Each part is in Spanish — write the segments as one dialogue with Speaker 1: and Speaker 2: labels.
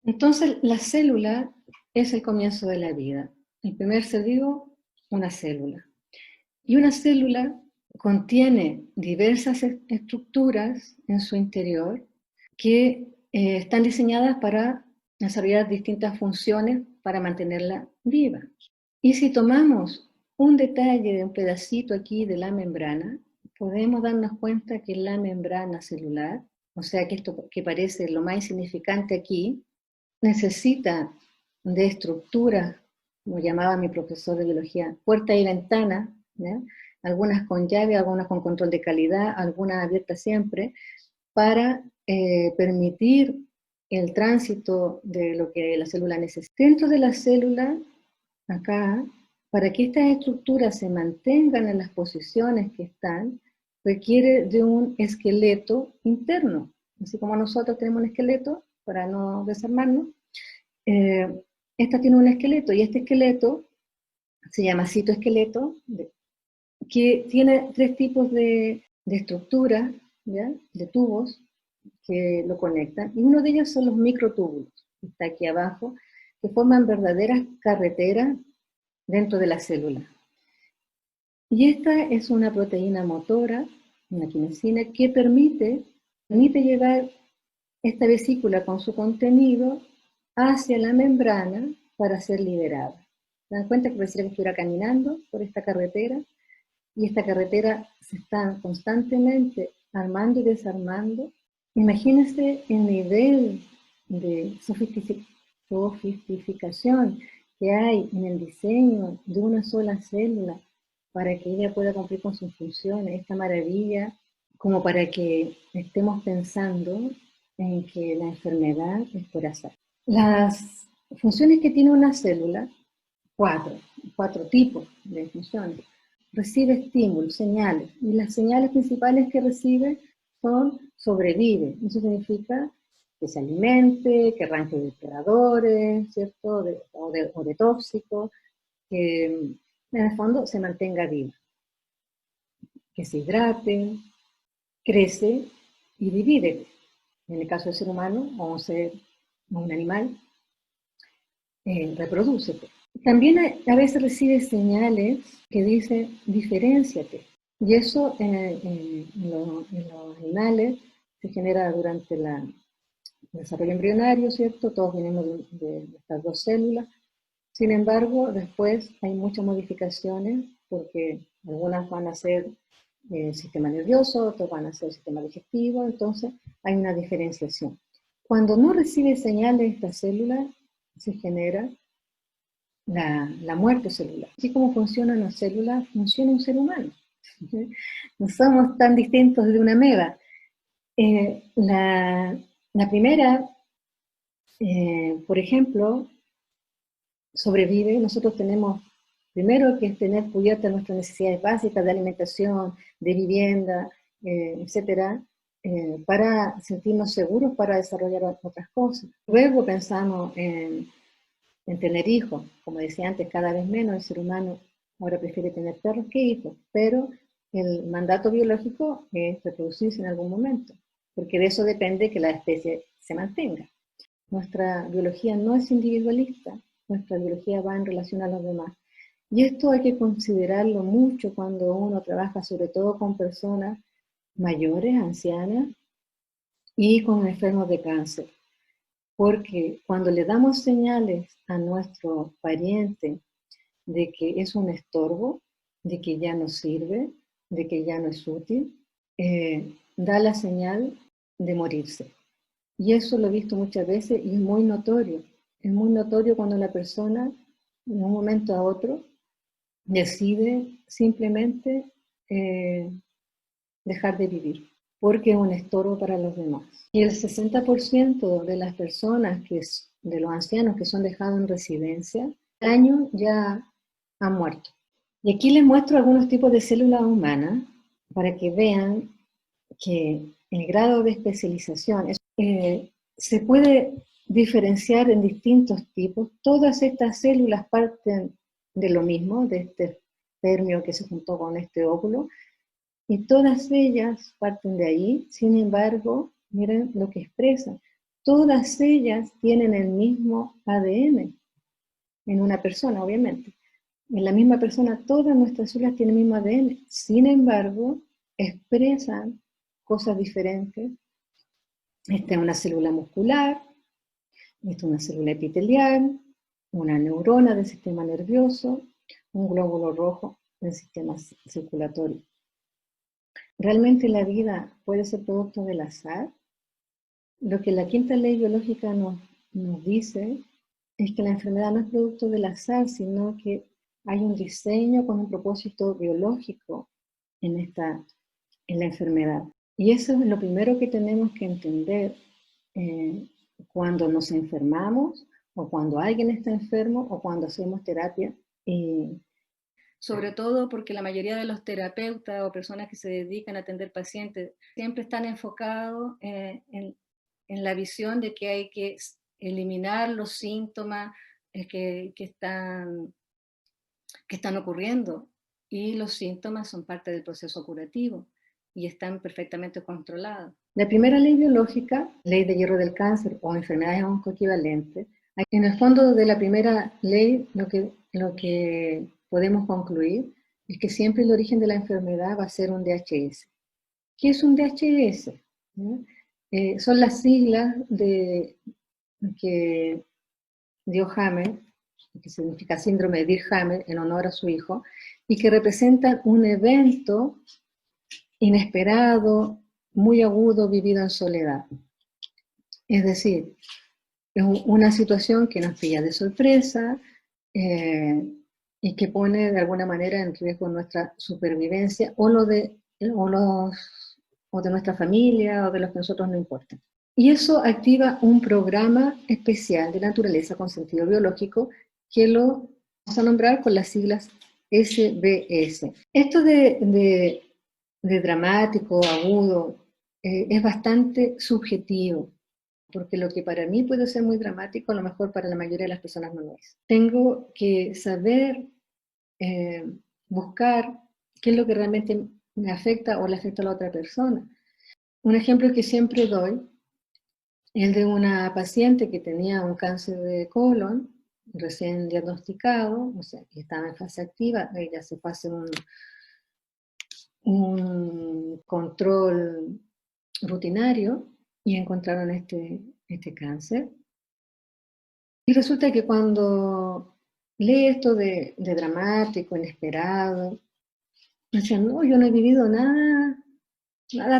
Speaker 1: Entonces, la célula es el comienzo de la vida. El primer ser vivo, una célula. Y una célula contiene diversas estructuras en su interior que están diseñadas para desarrollar distintas funciones para mantenerla viva. Y si tomamos un detalle de un pedacito aquí de la membrana, podemos darnos cuenta que la membrana celular, o sea que esto que parece lo más insignificante aquí, necesita de estructuras, como llamaba mi profesor de biología, puerta y ventana, ¿ya? Algunas con llave, algunas con control de calidad, algunas abiertas siempre, para permitir el tránsito de lo que la célula necesita. Dentro de la célula, acá, para que estas estructuras se mantengan en las posiciones que están, requiere de un esqueleto interno. Así como nosotros tenemos un esqueleto para no desarmarnos, esta tiene un esqueleto, y este esqueleto se llama citoesqueleto, que tiene tres tipos de estructuras, ¿ya? De tubos que lo conectan, y uno de ellos son los microtúbulos, que está aquí abajo, que forman verdaderas carreteras dentro de la célula. Y esta es una proteína motora, una quinesina, que permite llevar esta vesícula con su contenido hacia la membrana para ser liberada. ¿Se dan cuenta que pareciera que estuviera caminando por esta carretera? Y esta carretera se está constantemente armando y desarmando. Imagínense el nivel de sofisticación que hay en el diseño de una sola célula para que ella pueda cumplir con sus funciones, esta maravilla, como para que estemos pensando en que la enfermedad es por azar. Las funciones que tiene una célula, cuatro tipos de funciones. Recibe estímulos, señales, y las señales principales que recibe son sobrevive. Eso significa que se alimente, que arranque depredadores, ¿cierto? O de tóxicos, que en el fondo se mantenga viva, que se hidrate, crece y divide. En el caso del ser humano o un animal, reproduce. También a veces recibe señales que dicen diferénciate. Y eso en los animales se genera durante el desarrollo embrionario, ¿cierto? Todos venimos de estas dos células. Sin embargo, después hay muchas modificaciones porque algunas van a ser sistema nervioso, otras van a ser sistema digestivo, entonces hay una diferenciación. Cuando no recibe señales esta célula, se genera la muerte celular. Así como funciona una célula, funciona un ser humano. No somos tan distintos de una ameba. La primera, por ejemplo, sobrevive. Nosotros tenemos primero que tener cubiertas nuestras necesidades básicas de alimentación, de vivienda, etcétera, para sentirnos seguros para desarrollar otras cosas. Luego pensamos en tener hijos. Como decía antes, cada vez menos el ser humano ahora prefiere tener perros que hijos, pero el mandato biológico es reproducirse en algún momento, porque de eso depende que la especie se mantenga. Nuestra biología no es individualista, nuestra biología va en relación a los demás. Y esto hay que considerarlo mucho cuando uno trabaja, sobre todo con personas mayores, ancianas, y con enfermos de cáncer. Porque cuando le damos señales a nuestro pariente de que es un estorbo, de que ya no sirve, de que ya no es útil, da la señal de morirse. Y eso lo he visto muchas veces y es muy notorio. Es muy notorio cuando la persona, de un momento a otro, decide simplemente dejar de vivir, porque es un estorbo para los demás. Y el 60% de las personas, de los ancianos que son dejados en residencia, al año ya han muerto. Y aquí les muestro algunos tipos de células humanas para que vean que el grado de especialización se puede diferenciar en distintos tipos. Todas estas células parten de lo mismo, de este espermio que se juntó con este óvulo, y todas ellas parten de ahí. Sin embargo, miren lo que expresan. todas ellas tienen el mismo ADN en una persona, obviamente. En la misma persona, todas nuestras células tienen el mismo ADN. Sin embargo, expresan cosas diferentes. Esta es una célula muscular, esta es una célula epitelial, una neurona del sistema nervioso, un glóbulo rojo del sistema circulatorio. ¿Realmente la vida puede ser producto del azar? Lo que la quinta ley biológica nos dice es que la enfermedad no es producto del azar, sino que hay un diseño con un propósito biológico en la enfermedad. Y eso es lo primero que tenemos que entender cuando nos enfermamos, o cuando alguien está enfermo, o cuando hacemos terapia. Sobre todo porque la mayoría de los terapeutas o personas que se dedican a atender pacientes siempre están enfocados en la visión de que hay que eliminar los síntomas que están ocurriendo, y los síntomas son parte del proceso curativo y están perfectamente controlados. La primera ley biológica, ley de hierro del cáncer o enfermedades oncoequivalentes, en el fondo de la primera ley lo que podemos concluir es que siempre el origen de la enfermedad va a ser un DHS. ¿Qué es un DHS? Son las siglas que dio Hammer, que significa síndrome de Dirkhammer en honor a su hijo, y que representan un evento inesperado, muy agudo, vivido en soledad. Es decir, es una situación que nos pilla de sorpresa y que pone de alguna manera en riesgo nuestra supervivencia o de nuestra familia o de los que a nosotros no importan. Y eso activa un programa especial de naturaleza con sentido biológico que lo vamos a nombrar con las siglas SBS. Esto de dramático, agudo, es bastante subjetivo, porque lo que para mí puede ser muy dramático, a lo mejor para la mayoría de las personas no lo es. Tengo que saber buscar qué es lo que realmente me afecta o le afecta a la otra persona. Un ejemplo que siempre doy es el de una paciente que tenía un cáncer de colon recién diagnosticado, o sea, que estaba en fase activa. Ella se fue a hacer un control rutinario y encontraron este cáncer. Y resulta que cuando lee esto de dramático, inesperado, decían, no, yo no he vivido nada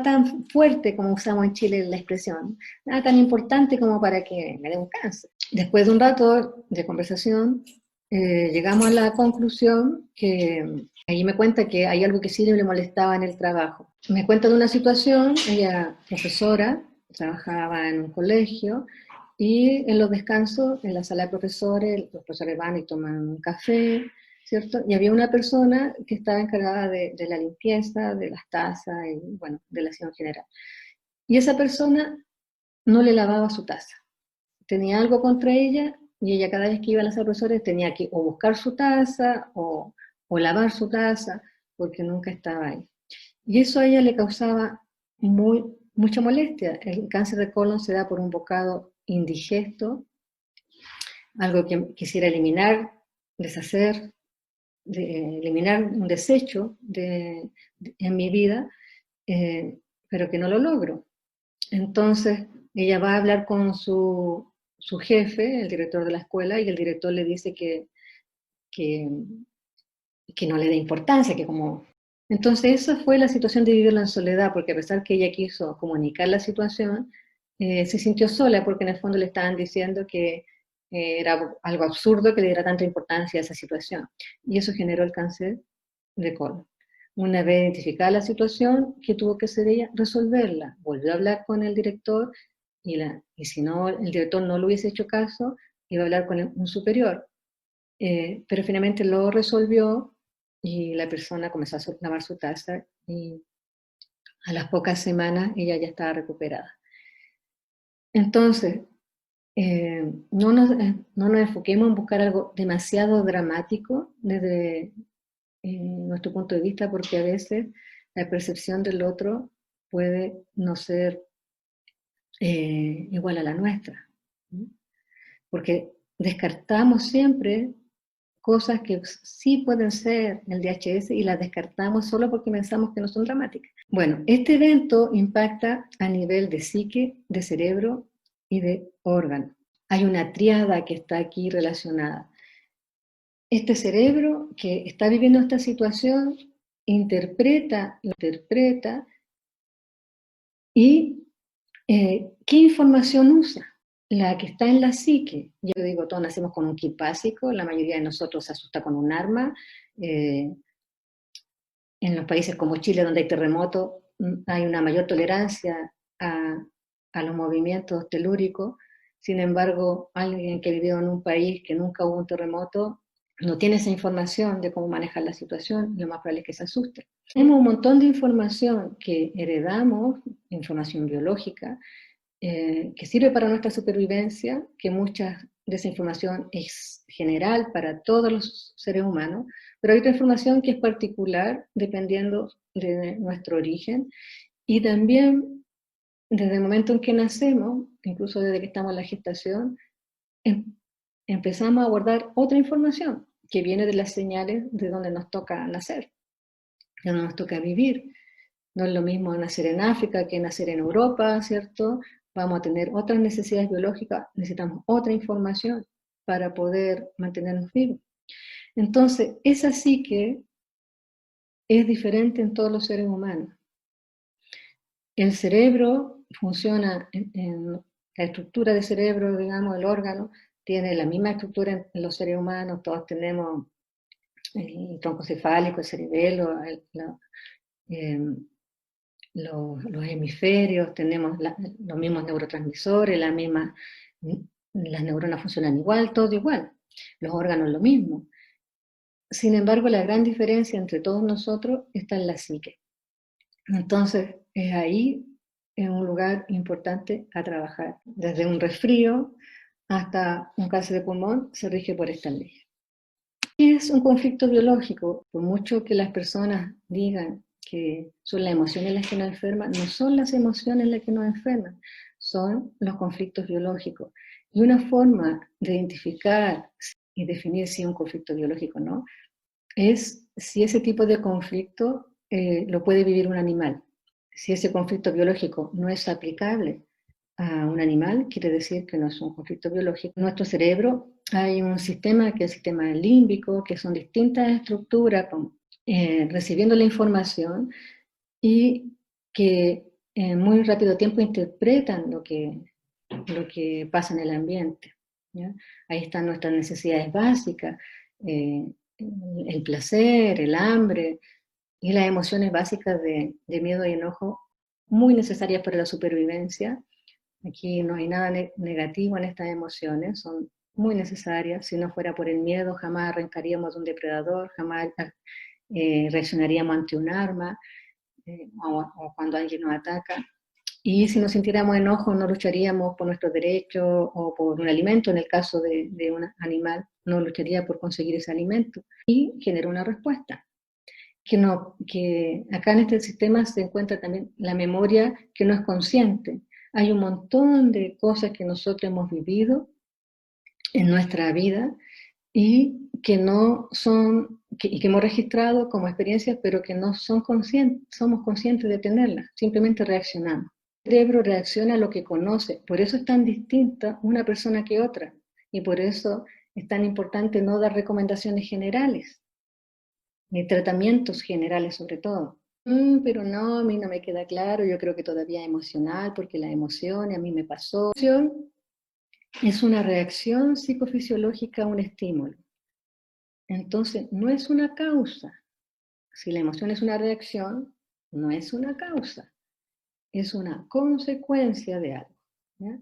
Speaker 1: tan fuerte como usamos en Chile la expresión, nada tan importante como para que me dé un cáncer. Después de un rato de conversación, llegamos a la conclusión que ahí me cuenta que hay algo que sí le molestaba en el trabajo. Me cuenta de una situación, ella profesora, trabajaba en un colegio, y en los descansos, en la sala de profesores, los profesores van y toman un café, ¿cierto? Y había una persona que estaba encargada de la limpieza, de las tazas, y bueno, de la aseo en general. Y esa persona no le lavaba su taza. Tenía algo contra ella, y ella cada vez que iba a las profesores tenía que o buscar su taza o lavar su taza, porque nunca estaba ahí. Y eso a ella le causaba mucha molestia. El cáncer de colon se da por un bocado indigesto, algo que quisiera eliminar, deshacer, eliminar un desecho en mi vida, pero que no lo logro. Entonces ella va a hablar con su jefe, el director de la escuela, y el director le dice que no le dé importancia, que como... Entonces esa fue la situación de vivirla en soledad, porque a pesar que ella quiso comunicar la situación, se sintió sola, porque en el fondo le estaban diciendo que era algo absurdo que le diera tanta importancia a esa situación. Y eso generó el cáncer de colon. Una vez identificada la situación, ¿qué tuvo que hacer ella? Resolverla. Volvió a hablar con el director, y si no, el director no le hubiese hecho caso, iba a hablar con un superior. Pero finalmente lo resolvió, y la persona comenzó a lavar su taza, y a las pocas semanas ella ya estaba recuperada. Entonces, no nos enfoquemos en buscar algo demasiado dramático desde nuestro punto de vista, porque a veces la percepción del otro puede no ser igual a la nuestra. Porque descartamos siempre cosas que sí pueden ser el DHS y las descartamos solo porque pensamos que no son dramáticas. Bueno, este evento impacta a nivel de psique, de cerebro y de órgano. Hay una tríada que está aquí relacionada. Este cerebro que está viviendo esta situación interpreta y ¿qué información usa? La que está en la psique. Yo digo, todos nacemos con un kit básico, la mayoría de nosotros se asusta con un arma. En los países como Chile, donde hay terremotos, hay una mayor tolerancia a los movimientos telúricos. Sin embargo, alguien que vivió en un país que nunca hubo un terremoto, no tiene esa información de cómo manejar la situación, lo más probable es que se asuste. Tenemos un montón de información que heredamos, información biológica, que sirve para nuestra supervivencia, que mucha de esa información es general para todos los seres humanos, pero hay otra información que es particular dependiendo de nuestro origen y también desde el momento en que nacemos, incluso desde que estamos en la gestación, empezamos a guardar otra información que viene de las señales de donde nos toca nacer, de donde nos toca vivir. No es lo mismo nacer en África que nacer en Europa, ¿cierto? Vamos a tener otras necesidades biológicas, necesitamos otra información para poder mantenernos vivos. Entonces, esa psique es diferente en todos los seres humanos. El cerebro funciona en la estructura del cerebro, digamos, el órgano, tiene la misma estructura en los seres humanos, todos tenemos el tronco cefálico, el cerebelo, los hemisferios, tenemos los mismos neurotransmisores, las neuronas funcionan igual, todo igual, los órganos lo mismo. Sin embargo, la gran diferencia entre todos nosotros está en la psique. Entonces, es ahí, en un lugar importante a trabajar. Desde un resfrío hasta un cáncer de pulmón se rige por esta ley. ¿Qué es un conflicto biológico? Por mucho que las personas digan que son las emociones las que nos enferman, no son las emociones las que nos enferman, son los conflictos biológicos. Y una forma de identificar y definir si es un conflicto biológico o no, es si ese tipo de conflicto lo puede vivir un animal. Si ese conflicto biológico no es aplicable a un animal, quiere decir que no es un conflicto biológico. En nuestro cerebro hay un sistema que es el sistema límbico, que son distintas estructuras recibiendo la información y que en muy rápido tiempo interpretan lo que pasa en el ambiente. ¿Ya? Ahí están nuestras necesidades básicas, el placer, el hambre y las emociones básicas de miedo y enojo, muy necesarias para la supervivencia. Aquí no hay nada negativo en estas emociones, son muy necesarias. Si no fuera por el miedo, jamás arrancaríamos de un depredador, jamás reaccionaríamos ante un arma o cuando alguien nos ataca. Y si nos sintiéramos enojo, no lucharíamos por nuestros derechos o por un alimento, en el caso de un animal, no lucharía por conseguir ese alimento. Y genera una respuesta. Que acá en este sistema se encuentra también la memoria que no es consciente. Hay un montón de cosas que nosotros hemos vivido en nuestra vida y que no son, y que hemos registrado como experiencias, pero que no son somos conscientes de tenerlas, simplemente reaccionamos. El cerebro reacciona a lo que conoce, por eso es tan distinta una persona que otra, y por eso es tan importante no dar recomendaciones generales, ni tratamientos generales sobre todo. Pero no, a mí no me queda claro, yo creo que todavía es emocional, porque la emoción, a mí me pasó. La emoción es una reacción psicofisiológica a un estímulo. Entonces, no es una causa. Si la emoción es una reacción, no es una causa, es una consecuencia de algo. ¿Ya?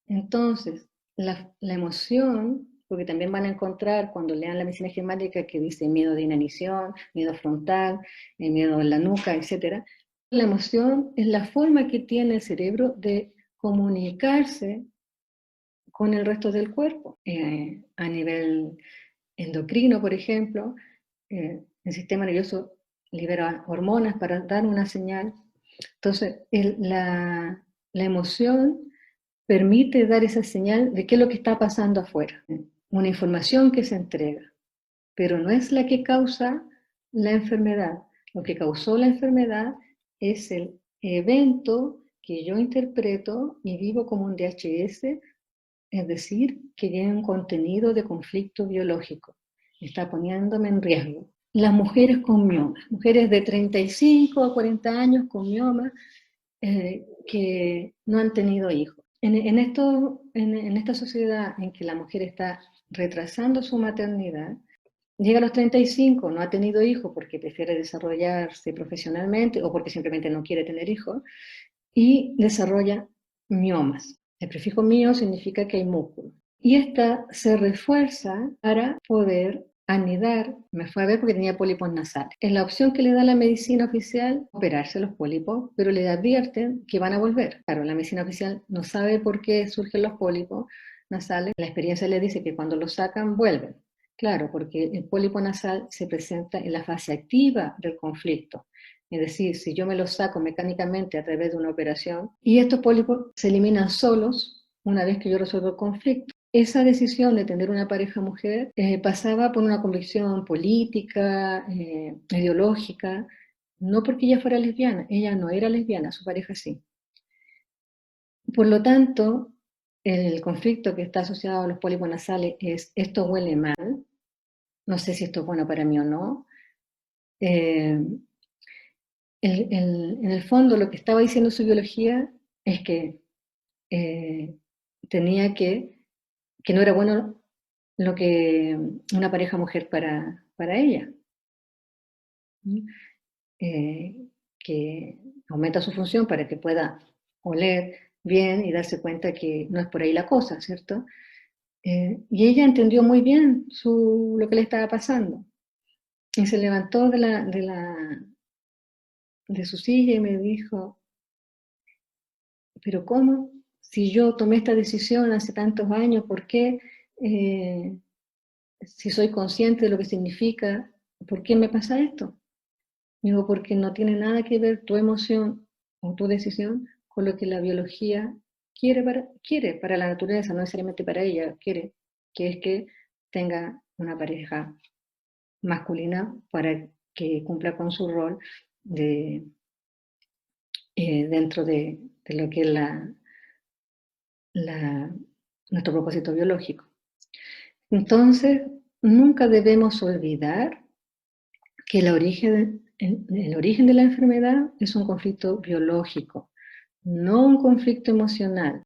Speaker 1: Entonces, la emoción, porque también van a encontrar cuando lean la medicina germánica que dice miedo de inanición, miedo frontal, miedo en la nuca, etc. La emoción es la forma que tiene el cerebro de comunicarse con el resto del cuerpo. A nivel endocrino, por ejemplo, el sistema nervioso libera hormonas para dar una señal. Entonces, la emoción permite dar esa señal de qué es lo que está pasando afuera. Una información que se entrega, pero no es la que causa la enfermedad. Lo que causó la enfermedad es el evento que yo interpreto y vivo como un DHS, es decir, que tiene un contenido de conflicto biológico. Está poniéndome en riesgo. Las mujeres con miomas, mujeres de 35 a 40 años con miomas, que no han tenido hijos. En esta sociedad en que la mujer está retrasando su maternidad, llega a los 35, no ha tenido hijos porque prefiere desarrollarse profesionalmente o porque simplemente no quiere tener hijos, y desarrolla miomas. El prefijo mio significa que hay músculo. Y esta se refuerza para poder anidar. Me fue a ver porque tenía pólipos nasales. Es la opción que le da la medicina oficial, operarse los pólipos, pero le advierten que van a volver. Claro, la medicina oficial no sabe por qué surgen los pólipos nasales. La experiencia le dice que cuando los sacan, vuelven. Claro, porque el pólipo nasal se presenta en la fase activa del conflicto. Es decir, si yo me los saco mecánicamente a través de una operación, y estos pólipos se eliminan solos una vez que yo resuelvo el conflicto. Esa decisión de tener una pareja mujer pasaba por una convicción política, ideológica, no porque ella fuera lesbiana, ella no era lesbiana, su pareja sí. Por lo tanto, el conflicto que está asociado a los pólipos nasales es: esto huele mal, no sé si esto es bueno para mí o no. En el fondo, lo que estaba diciendo su biología es que tenía que no era bueno lo que una pareja mujer para ella. Que aumenta su función para que pueda oler bien y darse cuenta que no es por ahí la cosa, ¿cierto? Y ella entendió muy bien lo que le estaba pasando. Y se levantó de su silla y me dijo: ¿pero cómo? Si yo tomé esta decisión hace tantos años, ¿por qué? Si soy consciente de lo que significa, ¿por qué me pasa esto? Digo, porque no tiene nada que ver tu emoción o tu decisión con lo que la biología quiere para la naturaleza, no necesariamente para ella, quiere, que es que tenga una pareja masculina para que cumpla con su rol dentro de lo que es nuestro propósito biológico. Entonces, nunca debemos olvidar que el origen de la enfermedad es un conflicto biológico, no un conflicto emocional.